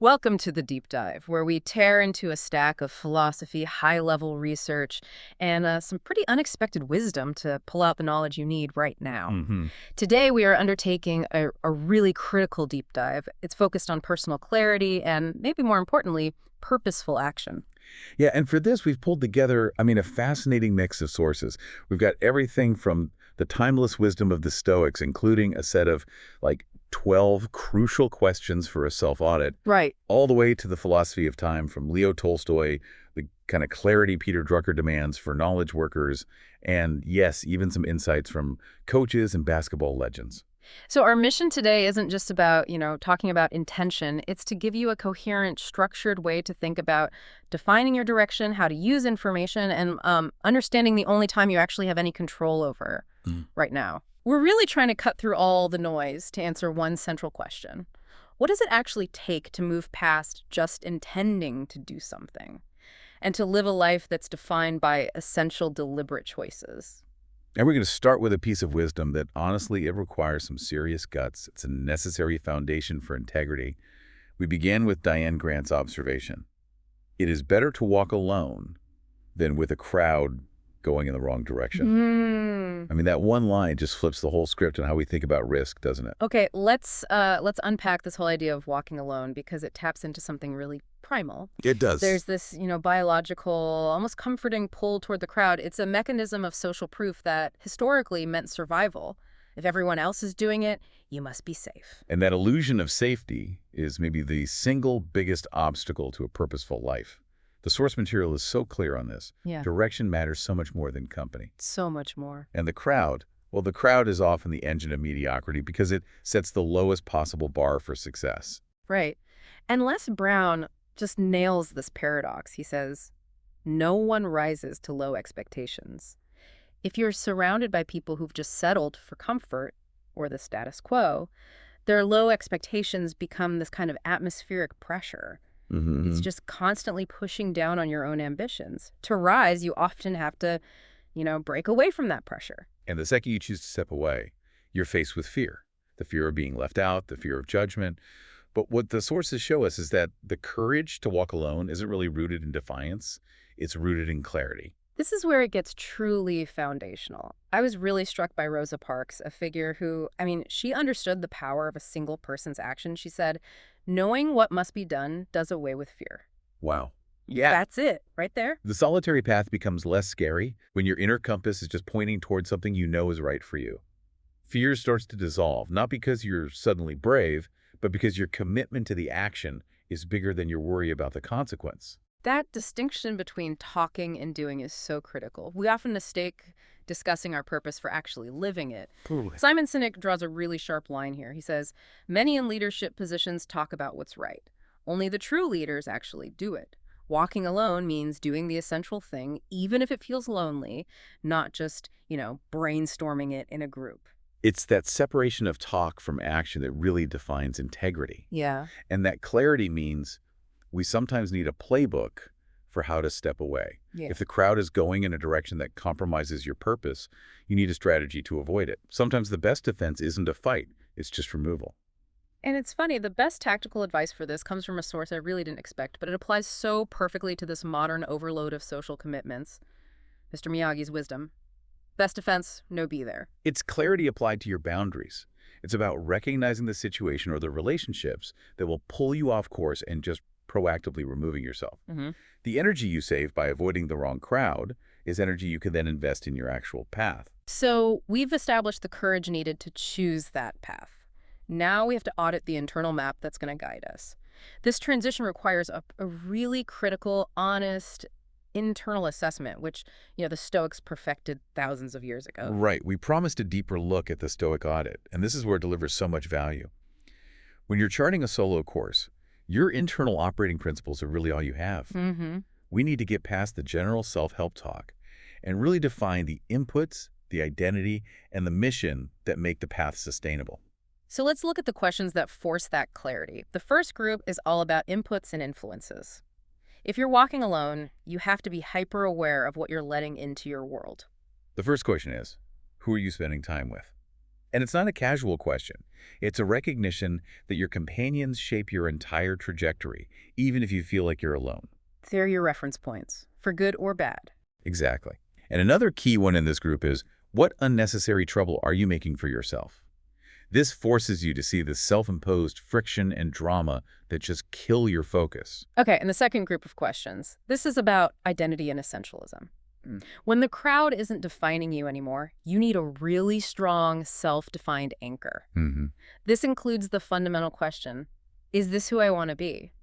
Welcome to the Deep Dive, where we tear into a stack of philosophy, high-level research, and some pretty unexpected wisdom to pull out the knowledge you need right now. Hmm. Today, we are undertaking a really critical deep dive. It's focused on personal clarity and, maybe more importantly, purposeful action. Yeah, and for this, we've pulled together, a fascinating mix of sources. We've got everything from the timeless wisdom of the Stoics, including a set of, like, 12 crucial questions for a self-audit, Right. all the way to the philosophy of time from Leo Tolstoy, the kind of clarity Peter Drucker demands for knowledge workers, and yes, even some insights from coaches and basketball legends. So our mission today isn't just about, talking about intention. It's to give you a coherent, structured way to think about defining your direction, how to use information, and understanding the only time you actually have any control over right now. We're really trying to cut through all the noise to answer one central question. What does it actually take to move past just intending to do something and to live a life that's defined by essential, deliberate choices? And we're going to start with a piece of wisdom that honestly, it requires some serious guts. It's a necessary foundation for integrity. We begin with Diane Grant's observation. It is better to walk alone than with a crowd going in the wrong direction. Hmm. That one line just flips the whole script on how we think about risk, doesn't it? Okay, let's unpack this whole idea of walking alone because it taps into something really primal. It does. There's this, biological, almost comforting pull toward the crowd. It's a mechanism of social proof that historically meant survival. If everyone else is doing it, you must be safe. And that illusion of safety is maybe the single biggest obstacle to a purposeful life. The source material is so clear on this. Yeah, Direction matters so much more than company. so much more. And the crowd, well, the crowd is often the engine of mediocrity because it sets the lowest possible bar for success. Right. And Les Brown just nails this paradox. He says, no one rises to low expectations. If you're surrounded by people who've just settled for comfort or the status quo, their low expectations become this kind of atmospheric pressure. It's Hmm. just constantly pushing down on your own ambitions. To rise, you often have to, break away from that pressure. And the second you choose to step away, you're faced with fear. The fear of being left out, the fear of judgment. But what the sources show us is that the courage to walk alone isn't really rooted in defiance. It's rooted in clarity. This is where it gets truly foundational. I was really struck by Rosa Parks, a figure who, she understood the power of a single person's action. She said, knowing what must be done does away with fear. Wow. Yeah. That's it, right there. The solitary path becomes less scary when your inner compass is just pointing towards something you know is right for you. Fear starts to dissolve, not because you're suddenly brave, but because your commitment to the action is bigger than your worry about the consequence. That distinction between talking and doing is so critical. We often mistake discussing our purpose for actually living it. Totally. Simon Sinek draws a really sharp line here. He says, many in leadership positions talk about what's right. Only the true leaders actually do it. Walking alone means doing the essential thing, even if it feels lonely, not just, brainstorming it in a group. It's that separation of talk from action that really defines integrity. Yeah. And that clarity means we sometimes need a playbook for how to step away. Yeah. If the crowd is going in a direction that compromises your purpose, you need a strategy to avoid it. Sometimes the best defense isn't a fight, it's just removal. And it's funny, the best tactical advice for this comes from a source I really didn't expect, but it applies so perfectly to this modern overload of social commitments. Mr. Miyagi's wisdom. Best defense, no be there. It's clarity applied to your boundaries. It's about recognizing the situation or the relationships that will pull you off course and just proactively removing yourself. Mm-hmm. The energy you save by avoiding the wrong crowd is energy you can then invest in your actual path. So we've established the courage needed to choose that path. Now we have to audit the internal map that's going to guide us. This transition requires a really critical, honest, internal assessment, which, the Stoics perfected thousands of years ago. Right. We promised a deeper look at the Stoic audit, and this is where it delivers so much value. When you're charting a solo course, your internal operating principles are really all you have. Mm-hmm. We need to get past the general self-help talk and really define the inputs, the identity, and the mission that make the path sustainable. So let's look at the questions that force that clarity. The first group is all about inputs and influences. If you're walking alone, you have to be hyper aware of what you're letting into your world. The first question is, who are you spending time with? And it's not a casual question. It's a recognition that your companions shape your entire trajectory, even if you feel like you're alone. They're your reference points, for good or bad. Exactly. And another key one in this group is, what unnecessary trouble are you making for yourself? This forces you to see the self-imposed friction and drama that just kill your focus. Okay, and the second group of questions. This is about identity and essentialism. When the crowd isn't defining you anymore, you need a really strong, self-defined anchor. Hmm. This includes the fundamental question, is this who I want to be?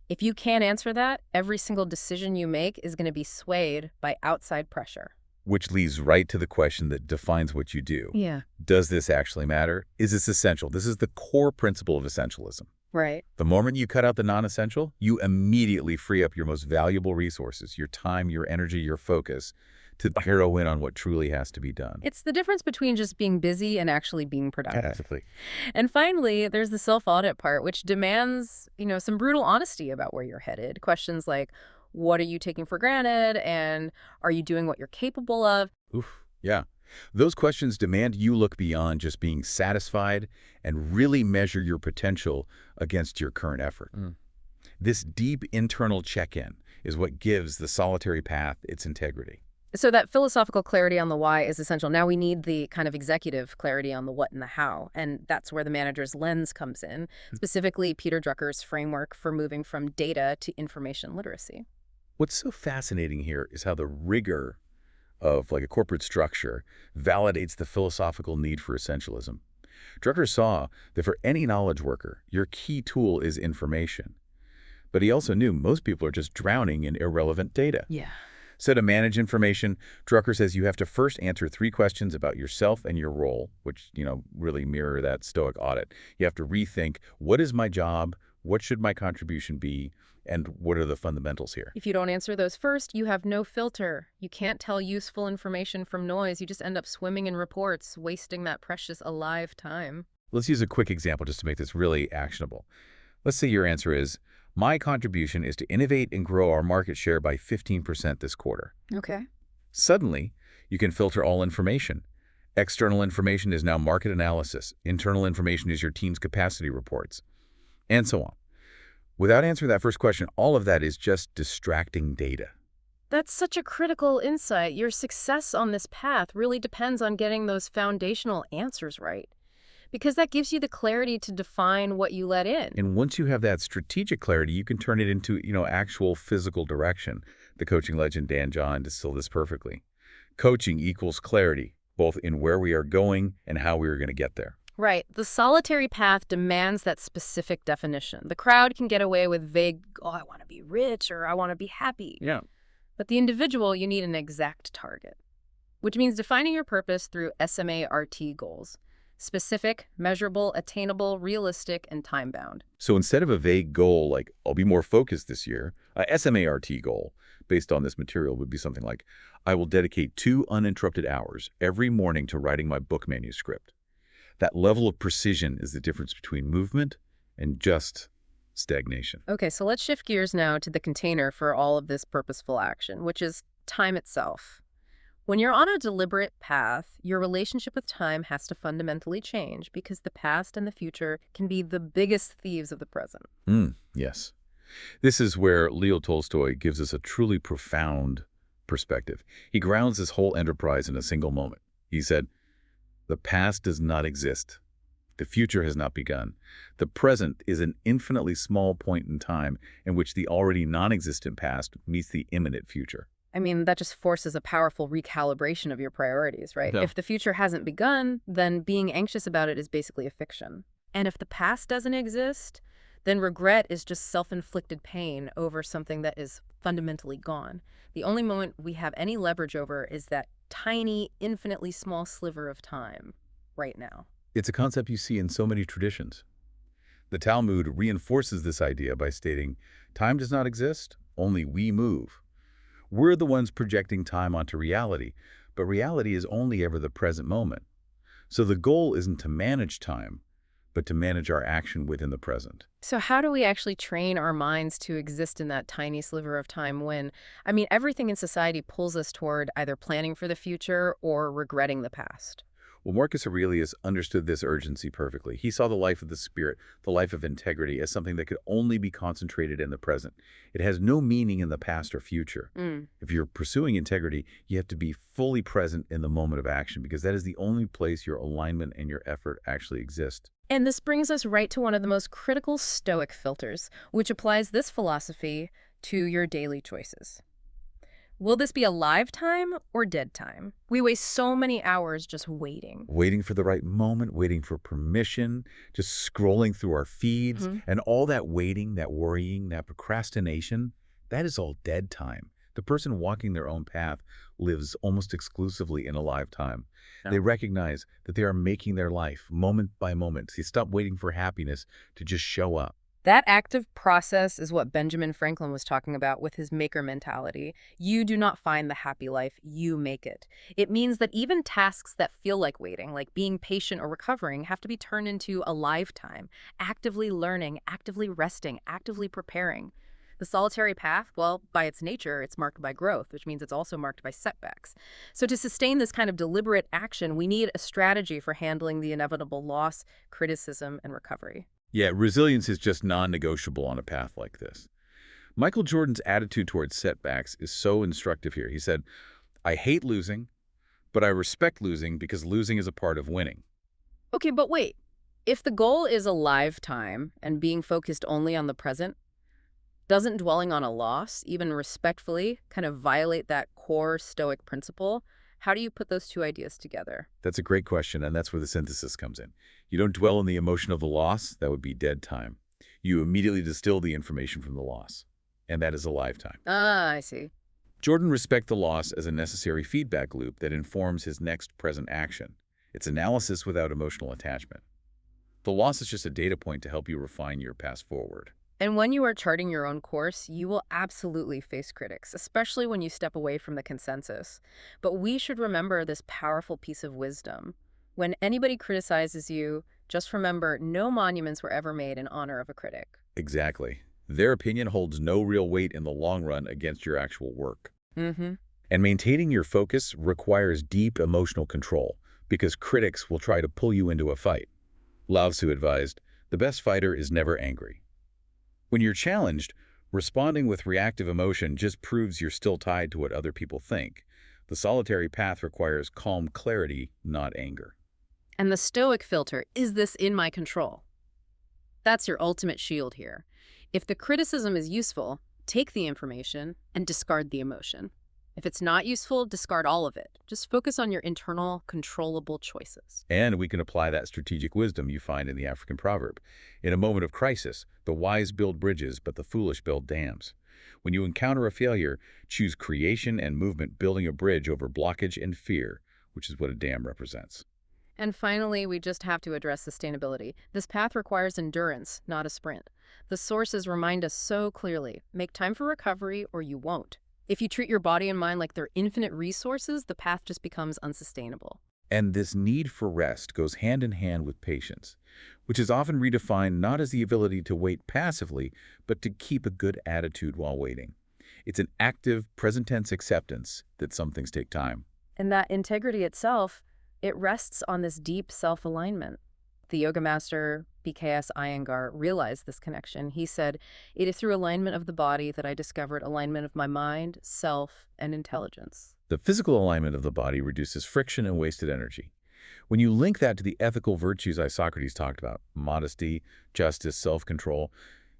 If you can't answer that, every single decision you make is going to be swayed by outside pressure. Which leads right to the question that defines what you do. Yeah. Does this actually matter? Is this essential? This is the core principle of essentialism. Right. The moment you cut out the non-essential, you immediately free up your most valuable resources, your time, your energy, your focus, to zero in on what truly has to be done. It's the difference between just being busy and actually being productive. Exactly. And finally, there's the self-audit part, which demands, some brutal honesty about where you're headed. Questions like, what are you taking for granted? And are you doing what you're capable of? Oof, yeah. Those questions demand you look beyond just being satisfied and really measure your potential against your current effort. This deep internal check-in is what gives the solitary path its integrity. So that philosophical clarity on the why is essential. Now we need the kind of executive clarity on the what and the how. And that's where the manager's lens comes in, specifically Peter Drucker's framework for moving from data to information literacy. What's so fascinating here is how the rigor of like a corporate structure validates the philosophical need for essentialism. Drucker saw that for any knowledge worker, your key tool is information. But he also knew most people are just drowning in irrelevant data. Yeah. So to manage information, Drucker says you have to first answer 3 questions about yourself and your role, which, really mirror that Stoic audit. You have to rethink, what is my job? What should my contribution be? And what are the fundamentals here? If you don't answer those first, you have no filter. You can't tell useful information from noise. You just end up swimming in reports, wasting that precious alive time. Let's use a quick example just to make this really actionable. Let's say your answer is, my contribution is to innovate and grow our market share by 15% this quarter. Okay. Suddenly, you can filter all information. External information is now market analysis. Internal information is your team's capacity reports, and so on. Without answering that first question, all of that is just distracting data. That's such a critical insight. Your success on this path really depends on getting those foundational answers right, because that gives you the clarity to define what you let in. And once you have that strategic clarity, you can turn it into, actual physical direction. The coaching legend Dan John distilled this perfectly. Coaching equals clarity, both in where we are going and how we are going to get there. Right. The solitary path demands that specific definition. The crowd can get away with vague, I want to be rich or I want to be happy. Yeah. But the individual, you need an exact target, which means defining your purpose through SMART goals. Specific, measurable, attainable, realistic, and time-bound. So instead of a vague goal like, I'll be more focused this year, a SMART goal based on this material would be something like, I will dedicate 2 uninterrupted hours every morning to writing my book manuscript. That level of precision is the difference between movement and just stagnation. Okay, so let's shift gears now to the container for all of this purposeful action, which is time itself. When you're on a deliberate path, your relationship with time has to fundamentally change because the past and the future can be the biggest thieves of the present. Yes. This is where Leo Tolstoy gives us a truly profound perspective. He grounds this whole enterprise in a single moment. He said, the past does not exist. The future has not begun. The present is an infinitely small point in time in which the already non-existent past meets the imminent future. I mean, that just forces a powerful recalibration of your priorities, right? Yeah. If the future hasn't begun, then being anxious about it is basically a fiction. And if the past doesn't exist, then regret is just self-inflicted pain over something that is fundamentally gone. The only moment we have any leverage over is that tiny, infinitely small sliver of time right now. It's a concept you see in so many traditions. The Talmud reinforces this idea by stating, time does not exist, only we move. We're the ones projecting time onto reality, but reality is only ever the present moment. So the goal isn't to manage time, but to manage our action within the present. So how do we actually train our minds to exist in that tiny sliver of time when, everything in society pulls us toward either planning for the future or regretting the past? Well, Marcus Aurelius understood this urgency perfectly. He saw the life of the spirit, the life of integrity, as something that could only be concentrated in the present. It has no meaning in the past or future. Mm. If you're pursuing integrity, you have to be fully present in the moment of action because that is the only place your alignment and your effort actually exist. And this brings us right to one of the most critical Stoic filters, which applies this philosophy to your daily choices. Will this be a live time or dead time? We waste so many hours just waiting. Waiting for the right moment, waiting for permission, just scrolling through our feeds, Mhm. and all that waiting, that worrying, that procrastination, that is all dead time. The person walking their own path lives almost exclusively in a live time. Yeah. They recognize that they are making their life moment by moment. They stop waiting for happiness to just show up. That active process is what Benjamin Franklin was talking about with his maker mentality. You do not find the happy life, you make it. It means that even tasks that feel like waiting, like being patient or recovering, have to be turned into a live time, actively learning, actively resting, actively preparing. The solitary path, well, by its nature, it's marked by growth, which means it's also marked by setbacks. So to sustain this kind of deliberate action, we need a strategy for handling the inevitable loss, criticism, and recovery. Yeah, resilience is just non-negotiable on a path like this. Michael Jordan's attitude towards setbacks is so instructive here. He said, I hate losing, but I respect losing because losing is a part of winning. Okay, but wait. If the goal is a lifetime and being focused only on the present, doesn't dwelling on a loss, even respectfully, kind of violate that core Stoic principle? How do you put those two ideas together? That's a great question, and that's where the synthesis comes in. You don't dwell on the emotion of the loss, that would be dead time. You immediately distill the information from the loss, and that is a lifetime. Ah, I see. Jordan respects the loss as a necessary feedback loop that informs his next present action. It's analysis without emotional attachment. The loss is just a data point to help you refine your path forward. And when you are charting your own course, you will absolutely face critics, especially when you step away from the consensus. But we should remember this powerful piece of wisdom. When anybody criticizes you, just remember no monuments were ever made in honor of a critic. Exactly. Their opinion holds no real weight in the long run against your actual work. Mm-hmm. And maintaining your focus requires deep emotional control because critics will try to pull you into a fight. Lao Tzu advised, the best fighter is never angry. When you're challenged, responding with reactive emotion just proves you're still tied to what other people think. The solitary path requires calm clarity, not anger. And the Stoic filter, is this in my control? That's your ultimate shield here. If the criticism is useful, take the information and discard the emotion. If it's not useful, discard all of it. Just focus on your internal, controllable choices. And we can apply that strategic wisdom you find in the African proverb. In a moment of crisis, the wise build bridges, but the foolish build dams. When you encounter a failure, choose creation and movement, building a bridge over blockage and fear, which is what a dam represents. And finally, we just have to address sustainability. This path requires endurance, not a sprint. The sources remind us so clearly, make time for recovery or you won't. If you treat your body and mind like they're infinite resources, the path just becomes unsustainable. And this need for rest goes hand in hand with patience, which is often redefined not as the ability to wait passively, but to keep a good attitude while waiting. It's an active, present-tense acceptance that some things take time. And that integrity itself, it rests on this deep self-alignment. The yoga master BKS Iyengar realized this connection. He said, "It is through alignment of the body that I discovered alignment of my mind, self, and intelligence." The physical alignment of the body reduces friction and wasted energy. When you link that to the ethical virtues Isocrates talked about, modesty, justice, self-control,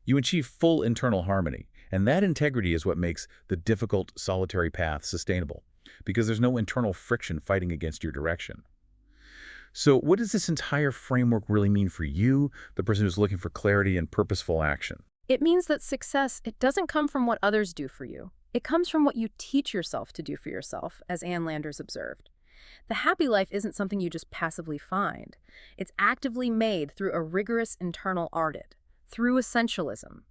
you achieve full internal harmony. And that integrity is what makes the difficult, solitary path sustainable, because there's no internal friction fighting against your direction. So what does this entire framework really mean for you, the person who's looking for clarity and purposeful action? It means that success, it doesn't come from what others do for you. It comes from what you teach yourself to do for yourself, as Ann Landers observed. The happy life isn't something you just passively find. It's actively made through a rigorous internal audit, through essentialism,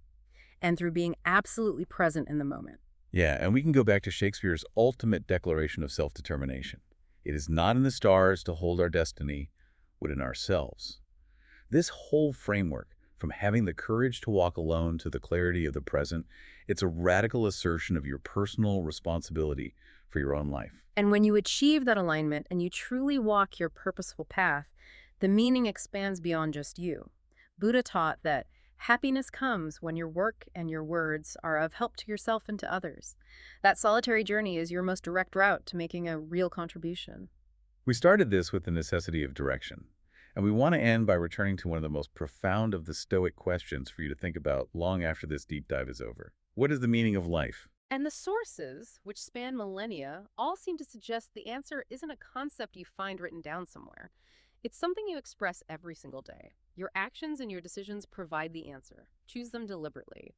and through being absolutely present in the moment. Yeah, and we can go back to Shakespeare's ultimate declaration of self-determination. It is not in the stars to hold our destiny, but in ourselves. This whole framework, from having the courage to walk alone to the clarity of the present, it's a radical assertion of your personal responsibility for your own life. And when you achieve that alignment and you truly walk your purposeful path, the meaning expands beyond just you. Buddha taught that happiness comes when your work and your words are of help to yourself and to others. That solitary journey is your most direct route to making a real contribution. We started this with the necessity of direction, and we want to end by returning to one of the most profound of the Stoic questions for you to think about long after this deep dive is over. What is the meaning of life? And the sources, which span millennia, all seem to suggest the answer isn't a concept you find written down somewhere. It's something you express every single day. Your actions and your decisions provide the answer. Choose them deliberately.